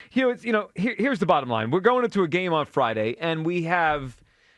Here's the bottom line. We're going into a game on Friday, and we have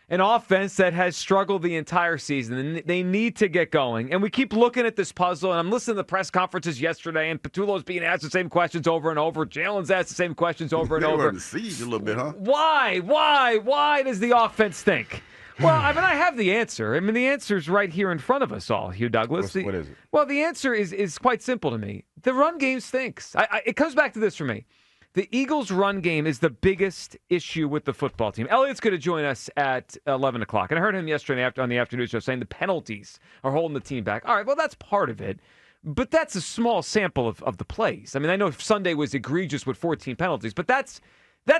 an offense that has struggled the entire season, and they need to get going. And we keep looking at this puzzle, and I'm listening to the press conferences yesterday, and Patullo's being asked the same questions over and over. Jalen's asked the same questions over and over. They were in the siege a little bit, huh? Why does the offense stink? Well, I have the answer. The answer's right here in front of us all, Hugh Douglas. What is it? Well, the answer is quite simple to me. The run game stinks. It comes back to this for me. The Eagles' run game is the biggest issue with the football team. Elliot's going to join us at 11 o'clock. And I heard him yesterday on the afternoon show saying the penalties are holding the team back. All right, well, that's part of it. But that's a small sample of the plays. I know Sunday was egregious with 14 penalties, but that's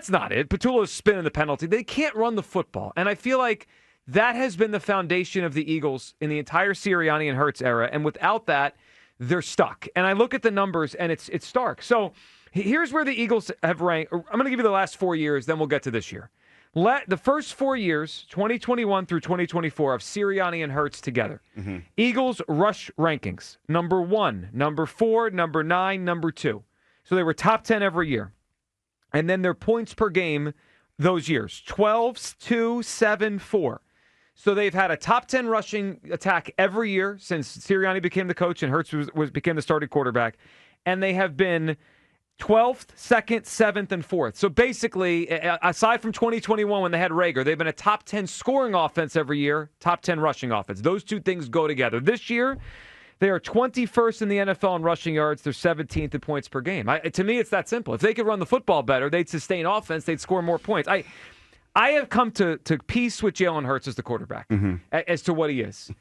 not it. Patullo's spinning the penalty. They can't run the football. And I feel like that has been the foundation of the Eagles in the entire Sirianni and Hurts era. And without that, they're stuck. And I look at the numbers, and it's stark. So here's where the Eagles have ranked. I'm going to give you the last 4 years, then we'll get to this year. The first 4 years, 2021 through 2024, of Sirianni and Hurts together. Mm-hmm. Eagles rush rankings, number 1, number 4, number 9, number 2. So they were top 10 every year. And then their points per game those years, 12, 2, 7, 4. So they've had a top 10 rushing attack every year since Sirianni became the coach and Hurts became the starting quarterback. And they have been 12th, 2nd, 7th, and 4th. So basically, aside from 2021 when they had Rager, they've been a top 10 scoring offense every year, top 10 rushing offense. Those two things go together. This year, they are 21st in the NFL in rushing yards. They're 17th in points per game. To me, it's that simple. If they could run the football better, they'd sustain offense, they'd score more points. I have come to peace with Jalen Hurts as the quarterback, as to what he is.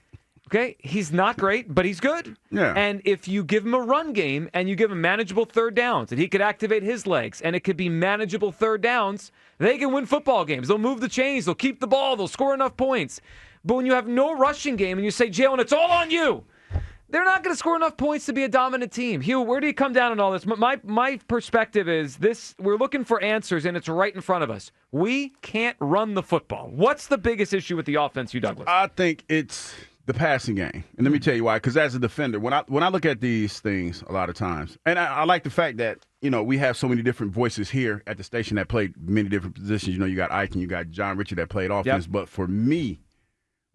Okay, he's not great, but he's good. Yeah. And if you give him a run game and you give him manageable third downs, and he could activate his legs, and it could be manageable third downs, they can win football games. They'll move the chains. They'll keep the ball. They'll score enough points. But when you have no rushing game and you say, Jalen, it's all on you, they're not going to score enough points to be a dominant team. Hugh, where do you come down on all this? My perspective is this: we're looking for answers, and it's right in front of us. We can't run the football. What's the biggest issue with the offense, Hugh Douglas? I think it's the passing game. And let me tell you why. Because as a defender, when I look at these things a lot of times, and I like the fact that, we have so many different voices here at the station that played many different positions. You got Ike and you got John Ritchie that played offense. Yep. But for me,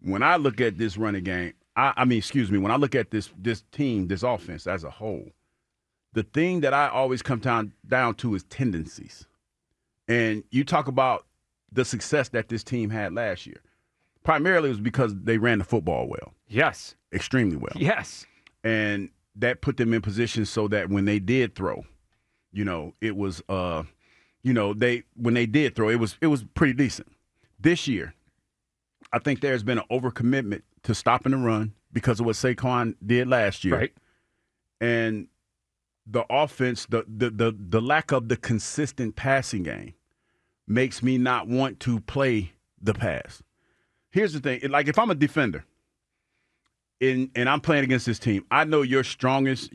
when I look at this running game, when I look at this team, this offense as a whole, the thing that I always come down to is tendencies. And you talk about the success that this team had last year. Primarily it was because they ran the football well. Yes. Extremely well. Yes. And that put them in position so that when they did throw, it was when they did throw, it was pretty decent. This year, I think there's been an overcommitment to stopping the run because of what Saquon did last year. Right. And the offense, the lack of the consistent passing game makes me not want to play the pass. Here's the thing. Like, if I'm a defender and I'm playing against this team, I know your strongest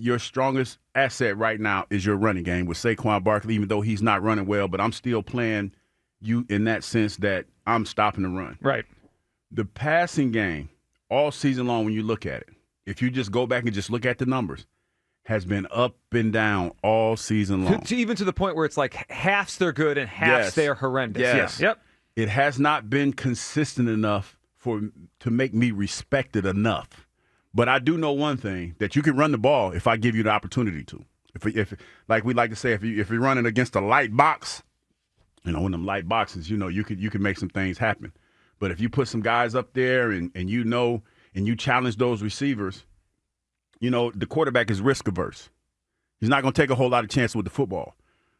asset right now is your running game with Saquon Barkley, even though he's not running well, but I'm still playing you in that sense that I'm stopping the run. Right. The passing game all season long, when you look at it, if you just go back and just look at the numbers, has been up and down all season long. Even to the point where it's like halves they're good and halves they're horrendous. Yes. Yep. It has not been consistent enough to make me respect it enough. But I do know one thing, that you can run the ball if I give you the opportunity to. If like we like to say, if you're running against a light box, in them light boxes, you can make some things happen. But if you put some guys up there and you challenge those receivers, the quarterback is risk averse. He's not going to take a whole lot of chances with the football.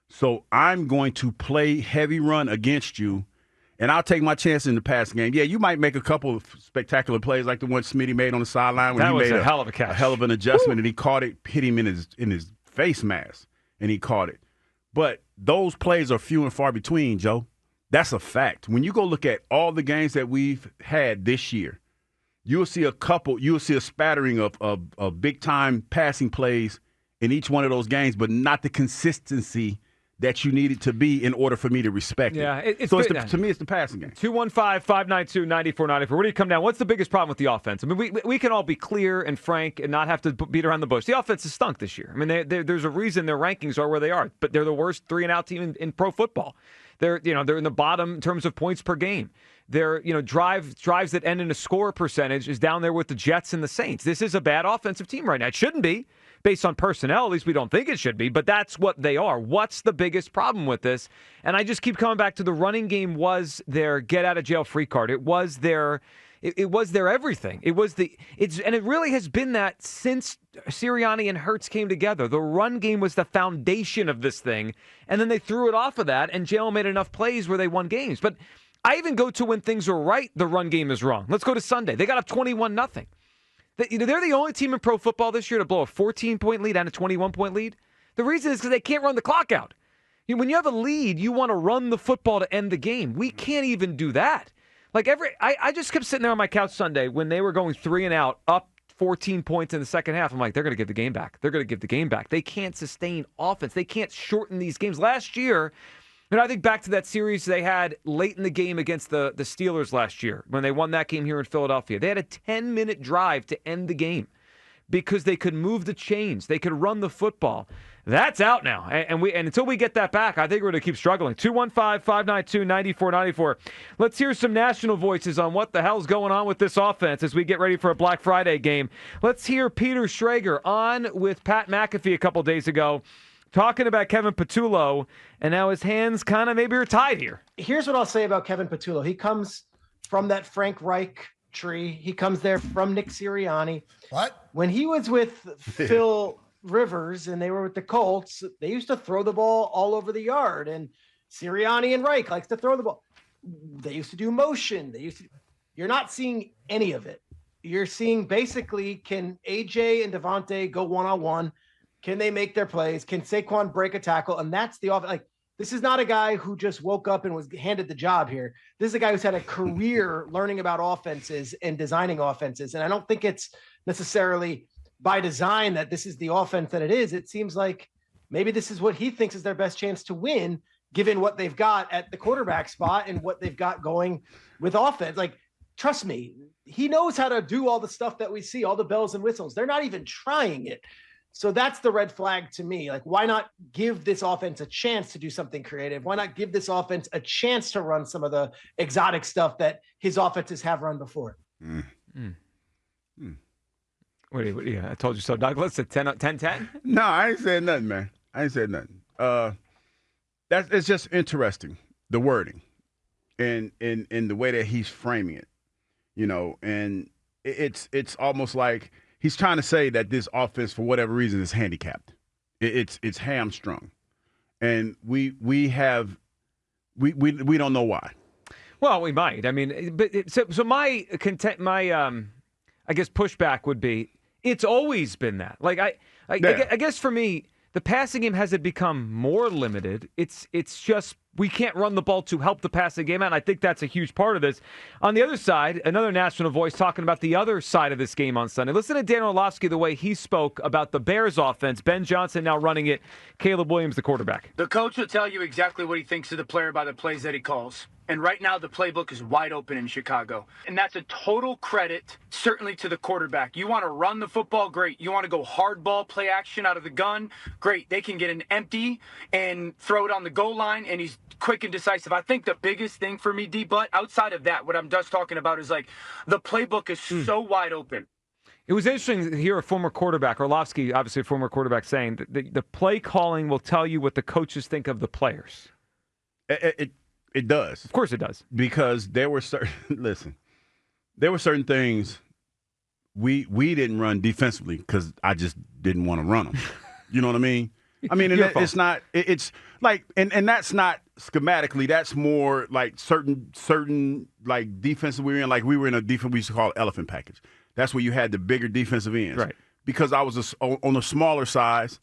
So I'm going to play heavy run against you, and I'll take my chance in the passing game. Yeah, you might make a couple of spectacular plays like the one Smitty made on the sideline when he made a hell of a catch, a hell of an adjustment, and he caught it, hit him in his face mask, and he caught it. But those plays are few and far between, Joe. That's a fact. When you go look at all the games that we've had this year, you'll see a spattering of big-time passing plays in each one of those games, but not the consistency that you need it to be in order for me to respect it. To me, it's the passing game. 215-592-9494. Where do you come down? What's the biggest problem with the offense? I mean, we can all be clear and frank and not have to beat around the bush. The offense has stunk this year. I mean, there's a reason their rankings are where they are, but they're the worst 3-and-out team in pro football. They're in the bottom in terms of points per game. Their drives that end in a score percentage is down there with the Jets and the Saints. This is a bad offensive team right now. It shouldn't be. Based on personnel, at least we don't think it should be, but that's what they are. What's the biggest problem with this? And I just keep coming back to the running game was their get-out-of-jail-free card. It was their everything. And it really has been that since Sirianni and Hurts came together. The run game was the foundation of this thing, and then they threw it off of that, and Jalen made enough plays where they won games. But I even go to when things are right, the run game is wrong. Let's go to Sunday. They got up 21-0. They're the only team in pro football this year to blow a 14-point lead and a 21-point lead. The reason is because they can't run the clock out. When you have a lead, you want to run the football to end the game. We can't even do that. I just kept sitting there on my couch Sunday when they were going 3-and-out, up 14 points in the second half. I'm like, they're going to give the game back. They're going to give the game back. They can't sustain offense. They can't shorten these games. Last year, I think back to that series they had late in the game against the Steelers last year when they won that game here in Philadelphia. They had a 10-minute drive to end the game because they could move the chains. They could run the football. That's out now. And until we get that back, I think we're going to keep struggling. 215-592-9494. Let's hear some national voices on what the hell's going on with this offense as we get ready for a Black Friday game. Let's hear Peter Schrager on with Pat McAfee a couple days ago, talking about Kevin Patullo, and now his hands kind of maybe are tied here. Here's what I'll say about Kevin Patullo. He comes from that Frank Reich tree. He comes there from Nick Sirianni. What? When he was with Phil Rivers and they were with the Colts, they used to throw the ball all over the yard. And Sirianni and Reich likes to throw the ball. They used to do motion. You're not seeing any of it. You're seeing basically, can AJ and Devontae go one-on-one? Can they make their plays? Can Saquon break a tackle? And that's the offense. This is not a guy who just woke up and was handed the job here. This is a guy who's had a career learning about offenses and designing offenses. And I don't think it's necessarily by design that this is the offense that it is. It seems like maybe this is what he thinks is their best chance to win, given what they've got at the quarterback spot and what they've got going with offense. Trust me, he knows how to do all the stuff that we see, all the bells and whistles. They're not even trying it. So that's the red flag to me. Why not give this offense a chance to do something creative? Why not give this offense a chance to run some of the exotic stuff that his offenses have run before? What I told you so, Douglas, at 10-10? No, I ain't said nothing, man. I ain't said nothing. It's just interesting, the wording and the way that he's framing it, and it's almost like he's trying to say that this offense, for whatever reason, is handicapped. It's hamstrung, and we don't know why. Well, we might. I mean, so my I guess pushback would be it's always been that. I guess for me, the passing game hasn't become more limited. It's just we can't run the ball to help the passing game out, and I think that's a huge part of this. On the other side, another national voice talking about the other side of this game on Sunday. Listen to Dan Orlovsky, the way he spoke about the Bears offense. Ben Johnson now running it. Caleb Williams, the quarterback. The coach will tell you exactly what he thinks of the player by the plays that he calls. And right now, the playbook is wide open in Chicago. And that's a total credit, certainly to the quarterback. You want to run the football? Great. You want to go hard ball, play action out of the gun? Great. They can get an empty and throw it on the goal line, and he's quick and decisive. I think the biggest thing for me, D-Butt, outside of that, what I'm just talking about is the playbook is so wide open. It was interesting to hear a former quarterback, Orlovsky, obviously a former quarterback, saying that the play calling will tell you what the coaches think of the players. It does. Of course it does. Because there were certain things we didn't run defensively because I just didn't want to run them. You know what I mean? I mean, it's not. It's like, and that's not schematically. That's more like certain like defensive we were in. Like we were in a defense we used to call elephant package. That's where you had the bigger defensive ends. Right. Because I was on a smaller size,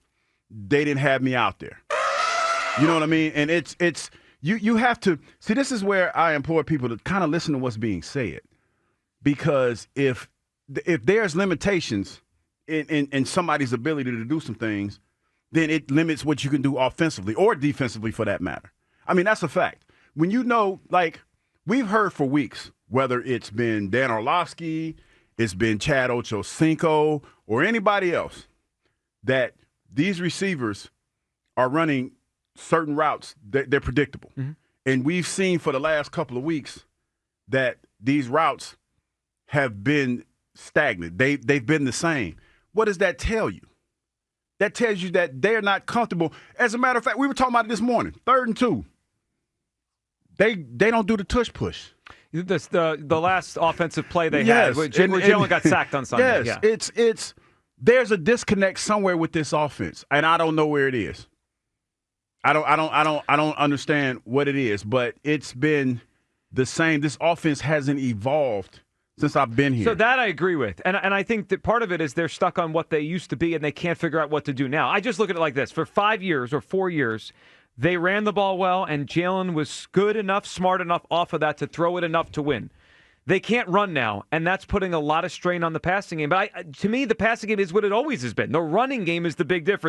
they didn't have me out there. You know what I mean? And it's. You have to see. This is where I implore people to kind of listen to what's being said, because if there's limitations in somebody's ability to do some things, then it limits what you can do offensively or defensively for that matter. I mean, that's a fact. When you know, like, we've heard for weeks, whether it's been Dan Orlovsky, it's been Chad Ochocinco, or anybody else, that these receivers are running certain routes that they're predictable. Mm-hmm. And we've seen for the last couple of weeks that these routes have been stagnant. They've been the same. What does that tell you? That tells you that they're not comfortable. As a matter of fact, we were talking about it this morning, 3rd and 2. They don't do the tush push. The last offensive play they had, where Jalen got sacked on Sunday. Yes, yeah. It's there's a disconnect somewhere with this offense, and I don't know where it is. I don't understand what it is, but it's been the same. This offense hasn't evolved since I've been here. So that I agree with. And I think that part of it is they're stuck on what they used to be and they can't figure out what to do now. I just look at it like this. For 5 years or 4 years, they ran the ball well, and Jalen was good enough, smart enough off of that to throw it enough to win. They can't run now, and that's putting a lot of strain on the passing game. But to me, the passing game is what it always has been. The running game is the big difference.